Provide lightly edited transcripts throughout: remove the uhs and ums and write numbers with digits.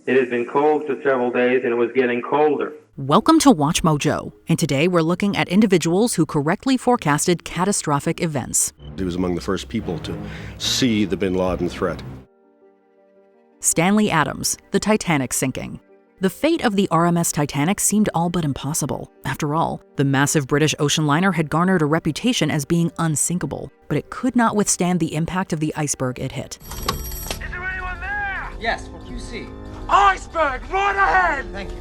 It had been cold for several days, and it was getting colder. Welcome to Watch Mojo, and today we're looking at individuals who correctly forecasted catastrophic events. He was among the first people to see the bin Laden threat. Stanley Adams, the Titanic sinking. The fate of the RMS Titanic seemed all but impossible. After all, the massive British ocean liner had garnered a reputation as being unsinkable, but it could not withstand the impact of the iceberg it hit. Is there anyone there? Yes, what do you see? Iceberg, right ahead! Thank you.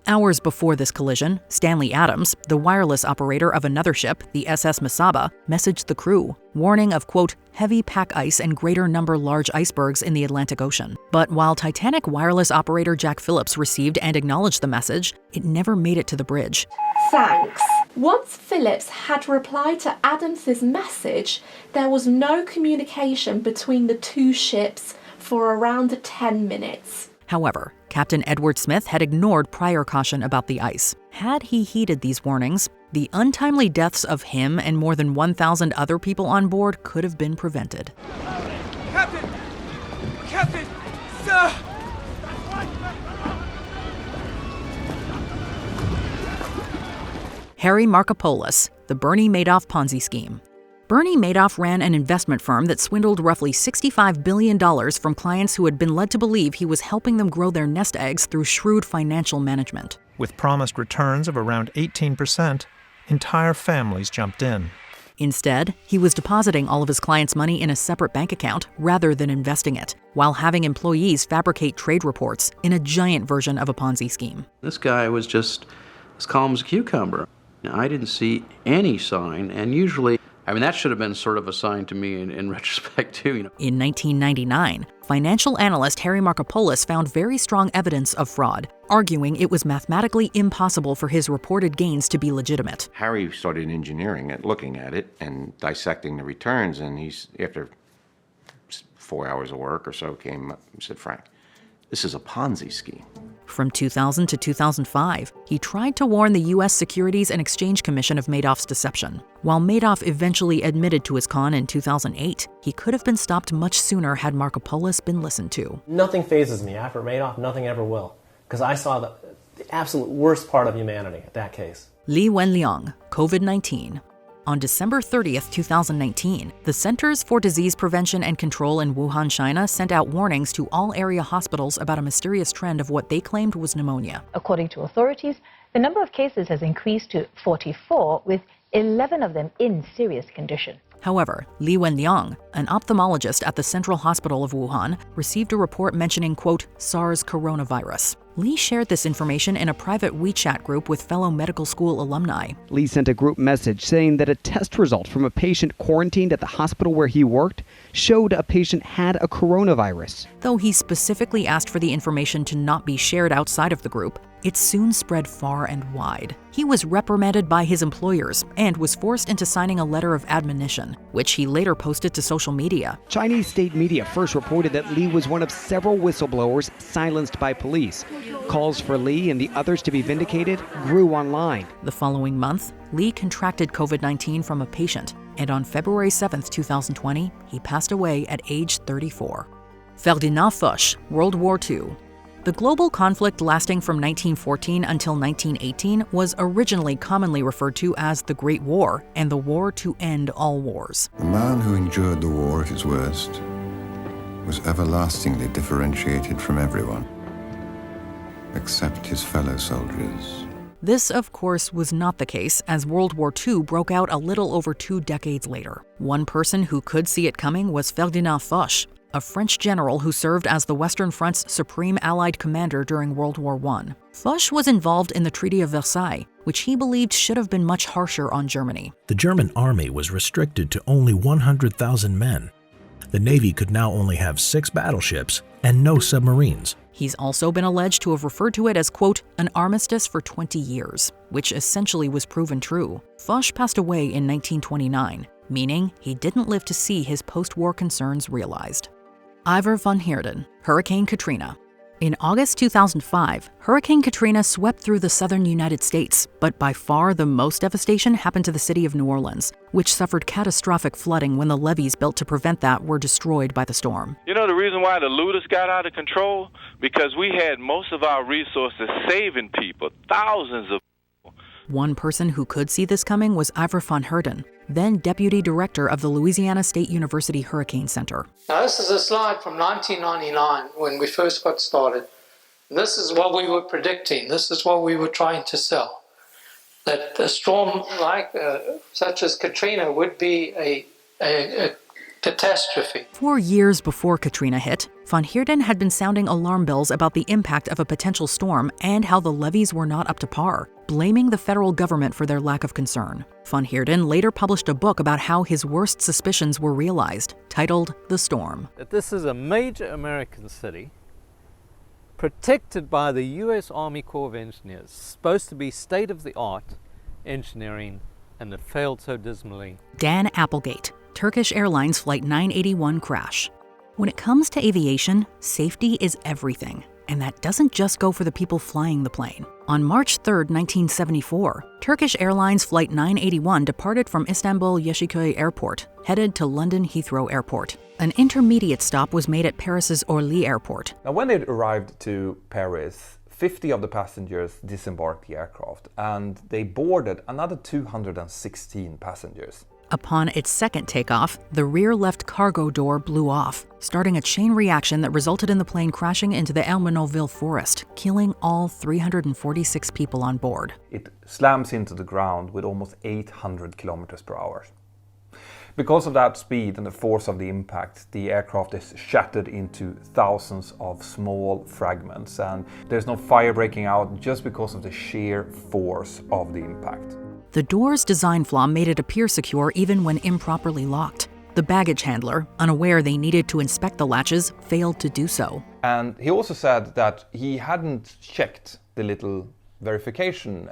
Hours before this collision, Stanley Adams, the wireless operator of another ship, the SS Mesaba, messaged the crew, warning of, quote, heavy pack ice and greater number large icebergs in the Atlantic Ocean. But while Titanic wireless operator Jack Phillips received and acknowledged the message, it never made it to the bridge. Thanks. Once Phillips had replied to Adams's message, there was no communication between the two ships for around 10 minutes. However, Captain Edward Smith had ignored prior caution about the ice. Had he heeded these warnings, the untimely deaths of him and more than 1,000 other people on board could have been prevented. Captain! Captain! Sir! Harry Markopolos, the Bernie Madoff Ponzi scheme. Bernie Madoff ran an investment firm that swindled roughly $65 billion from clients who had been led to believe he was helping them grow their nest eggs through shrewd financial management. With promised returns of around 18%, entire families jumped in. Instead, he was depositing all of his clients' money in a separate bank account rather than investing it, while having employees fabricate trade reports in a giant version of a Ponzi scheme. This guy was just as calm as a cucumber. I didn't see any sign, and usually, that should have been sort of a sign to me in retrospect, too. In 1999, financial analyst Harry Markopolos found very strong evidence of fraud, arguing it was mathematically impossible for his reported gains to be legitimate. Harry started engineering it, looking at it, and dissecting the returns, and he's, after 4 hours of work or so, came up and said, Frank, this is a Ponzi scheme. From 2000 to 2005, he tried to warn the U.S. Securities and Exchange Commission of Madoff's deception. While Madoff eventually admitted to his con in 2008, he could have been stopped much sooner had Markopolos been listened to. Nothing phases me. After Madoff, nothing ever will. Because I saw the absolute worst part of humanity at that case. Li Wenliang, COVID-19. On December 30th, 2019, the Centers for Disease Prevention and Control in Wuhan, China sent out warnings to all area hospitals about a mysterious trend of what they claimed was pneumonia. According to authorities, the number of cases has increased to 44, with 11 of them in serious condition. However, Li Wenliang, an ophthalmologist at the Central Hospital of Wuhan, received a report mentioning, quote, SARS coronavirus. Li shared this information in a private WeChat group with fellow medical school alumni. Li sent a group message saying that a test result from a patient quarantined at the hospital where he worked showed a patient had a coronavirus. Though he specifically asked for the information to not be shared outside of the group, it soon spread far and wide. He was reprimanded by his employers and was forced into signing a letter of admonition, which he later posted to social media. Chinese state media first reported that Li was one of several whistleblowers silenced by police. Calls for Li and the others to be vindicated grew online. The following month, Li contracted COVID-19 from a patient, and on February 7, 2020, he passed away at age 34. Ferdinand Foch, World War II. The global conflict lasting from 1914 until 1918 was originally commonly referred to as the Great War and the war to end all wars. The man who endured the war at its worst was everlastingly differentiated from everyone, except his fellow soldiers. This, of course, was not the case, as World War II broke out a little over 2 decades later. One person who could see it coming was Ferdinand Foch, a French general who served as the Western Front's supreme Allied commander during World War I. Foch was involved in the Treaty of Versailles, which he believed should have been much harsher on Germany. The German army was restricted to only 100,000 men. The Navy could now only have 6 battleships and no submarines. He's also been alleged to have referred to it as, quote, an armistice for 20 years, which essentially was proven true. Foch passed away in 1929, meaning he didn't live to see his post-war concerns realized. Ivar von Heerden, Hurricane Katrina. In August 2005, Hurricane Katrina swept through the southern United States, but by far the most devastation happened to the city of New Orleans, which suffered catastrophic flooding when the levees built to prevent that were destroyed by the storm. You know the reason why the looters got out of control? Because we had most of our resources saving people, thousands of people. One person who could see this coming was Ivor van Heerden, then deputy director of the Louisiana State University Hurricane Center. Now, this is a slide from 1999 when we first got started. This is what we were predicting. This is what we were trying to sell. That a storm like such as Katrina would be a catastrophe. 4 years before Katrina hit, van Heerden had been sounding alarm bells about the impact of a potential storm and how the levees were not up to par, blaming the federal government for their lack of concern. Van Heerden later published a book about how his worst suspicions were realized, titled The Storm. This is a major American city, protected by the U.S. Army Corps of Engineers, supposed to be state-of-the-art engineering, and it failed so dismally. Dan Applegate, Turkish Airlines Flight 981 crash. When it comes to aviation, safety is everything, and that doesn't just go for the people flying the plane. On March 3, 1974, Turkish Airlines Flight 981 departed from Istanbul Yeşilköy Airport, headed to London Heathrow Airport. An intermediate stop was made at Paris's Orly Airport. Now, when they arrived to Paris, 50 of the passengers disembarked the aircraft, and they boarded another 216 passengers. Upon its second takeoff, the rear left cargo door blew off, starting a chain reaction that resulted in the plane crashing into the Ermenonville forest, killing all 346 people on board. It slams into the ground with almost 800 kilometers per hour. Because of that speed and the force of the impact, the aircraft is shattered into thousands of small fragments, and there's no fire breaking out just because of the sheer force of the impact. The door's design flaw made it appear secure even when improperly locked. The baggage handler, unaware they needed to inspect the latches, failed to do so. And he also said that he hadn't checked the little verification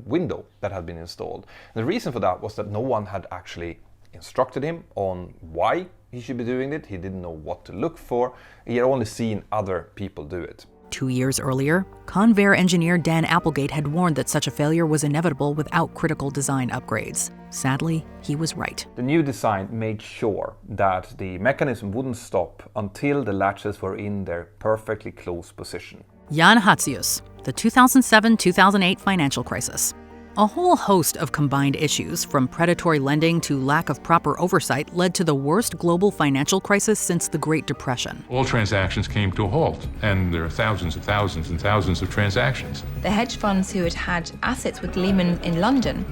window that had been installed. And the reason for that was that no one had actually instructed him on why he should be doing it. He didn't know what to look for. He had only seen other people do it. 2 years earlier, Convair engineer Dan Applegate had warned that such a failure was inevitable without critical design upgrades. Sadly, he was right. The new design made sure that the mechanism wouldn't stop until the latches were in their perfectly close position. Jan Hatzius, the 2007-2008 financial crisis. A whole host of combined issues, from predatory lending to lack of proper oversight, led to the worst global financial crisis since the Great Depression. All transactions came to a halt, and there are thousands and thousands and thousands of transactions. The hedge funds who had had assets with Lehman in London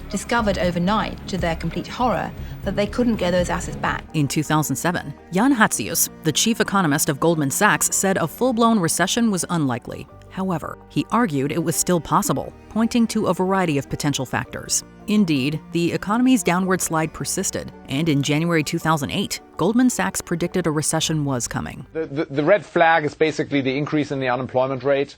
discovered overnight, to their complete horror, that they couldn't get those assets back. In 2007, Jan Hatzius, the chief economist of Goldman Sachs, said a full-blown recession was unlikely. However, he argued it was still possible, pointing to a variety of potential factors. Indeed, the economy's downward slide persisted, and in January 2008, Goldman Sachs predicted a recession was coming. The red flag is basically the increase in the unemployment rate,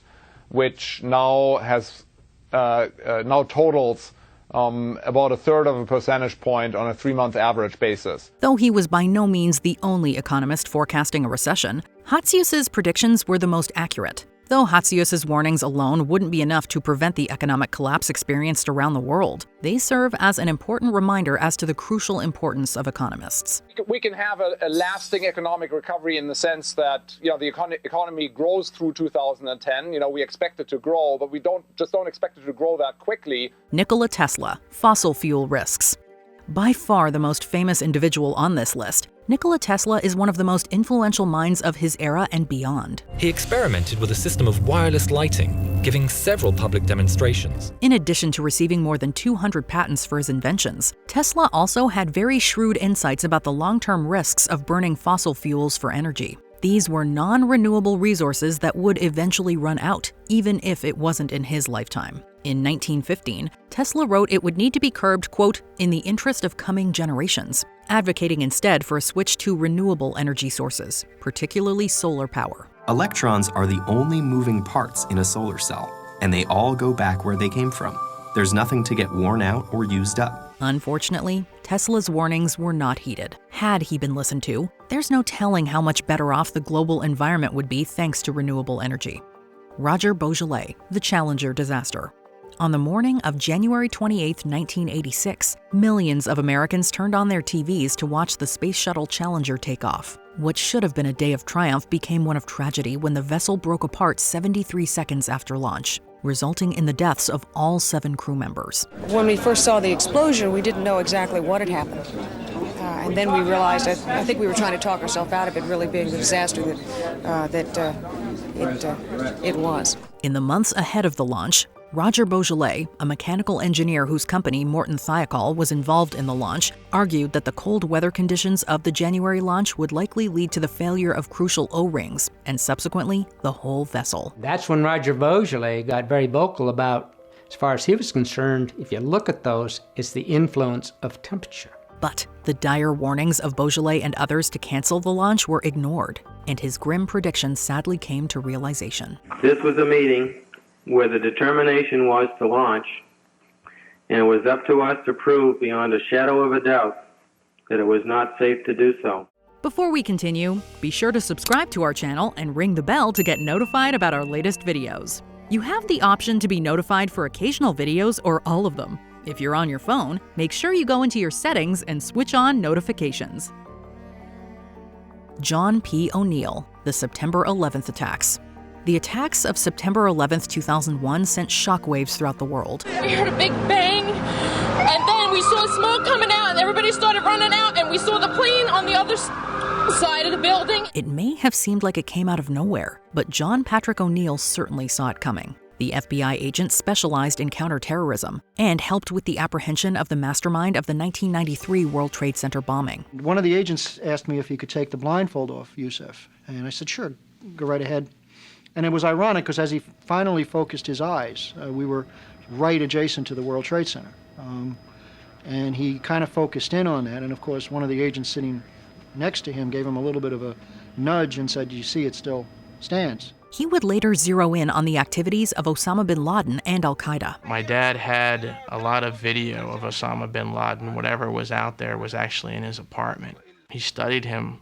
which now has totals about 1/3 of a percentage point on a 3-month average basis. Though he was by no means the only economist forecasting a recession, Hatzius's predictions were the most accurate. Though Hatzius's warnings alone wouldn't be enough to prevent the economic collapse experienced around the world, they serve as an important reminder as to the crucial importance of economists. We can have a lasting economic recovery in the sense that the economy grows through 2010. We expect it to grow, but we don't expect it to grow that quickly. Nikola Tesla, fossil fuel risks. By far the most famous individual on this list, Nikola Tesla is one of the most influential minds of his era and beyond. He experimented with a system of wireless lighting, giving several public demonstrations. In addition to receiving more than 200 patents for his inventions, Tesla also had very shrewd insights about the long-term risks of burning fossil fuels for energy. These were non-renewable resources that would eventually run out, even if it wasn't in his lifetime. In 1915, Tesla wrote it would need to be curbed, quote, in the interest of coming generations, advocating instead for a switch to renewable energy sources, particularly solar power. Electrons are the only moving parts in a solar cell, and they all go back where they came from. There's nothing to get worn out or used up. Unfortunately, Tesla's warnings were not heeded. Had he been listened to, there's no telling how much better off the global environment would be thanks to renewable energy. Roger Boisjoly, the Challenger disaster. On the morning of January 28, 1986, millions of Americans turned on their TVs to watch the Space Shuttle Challenger take off. What should have been a day of triumph became one of tragedy when the vessel broke apart 73 seconds after launch, resulting in the deaths of all 7 crew members. When we first saw the explosion, we didn't know exactly what had happened. And then we realized, I think we were trying to talk ourselves out of it really being the disaster that it was. In the months ahead of the launch, Roger Boisjoly, a mechanical engineer whose company, Morton Thiokol, was involved in the launch, argued that the cold weather conditions of the January launch would likely lead to the failure of crucial O-rings, and subsequently, the whole vessel. That's when Roger Boisjoly got very vocal about, as far as he was concerned, if you look at those, it's the influence of temperature. But the dire warnings of Boisjoly and others to cancel the launch were ignored, and his grim prediction sadly came to realization. This was a meeting where the determination was to launch, and it was up to us to prove beyond a shadow of a doubt that it was not safe to do so. Before we continue, be sure to subscribe to our channel and ring the bell to get notified about our latest videos. You have the option to be notified for occasional videos or all of them. If you're on your phone, make sure you go into your settings and switch on notifications. John P. O'Neill, the September 11th attacks. The attacks of September 11th, 2001 sent shockwaves throughout the world. We heard a big bang, and then we saw smoke coming out, and everybody started running out, and we saw the plane on the other side of the building. It may have seemed like it came out of nowhere, but John Patrick O'Neill certainly saw it coming. The FBI agent specialized in counterterrorism and helped with the apprehension of the mastermind of the 1993 World Trade Center bombing. One of the agents asked me if he could take the blindfold off Yusuf, and I said, sure, go right ahead. And it was ironic because as he finally focused his eyes, we were right adjacent to the World Trade Center. And he kind of focused in on that. And of course, one of the agents sitting next to him gave him a little bit of a nudge and said, you see, it still stands. He would later zero in on the activities of Osama bin Laden and al-Qaeda. My dad had a lot of video of Osama bin Laden. Whatever was out there was actually in his apartment. He studied him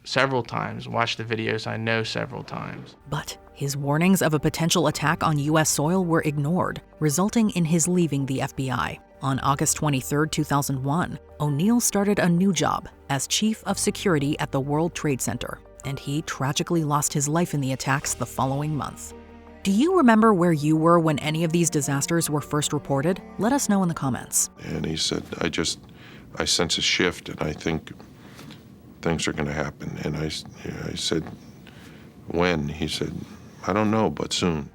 several times, watched the videos I know several times. But his warnings of a potential attack on U.S. soil were ignored, resulting in his leaving the FBI. On August 23, 2001, O'Neill started a new job as Chief of Security at the World Trade Center, and he tragically lost his life in the attacks the following month. Do you remember where you were when any of these disasters were first reported? Let us know in the comments. And he said, I sense a shift, and I think things are going to happen. And I said, when? He said, I don't know, but soon.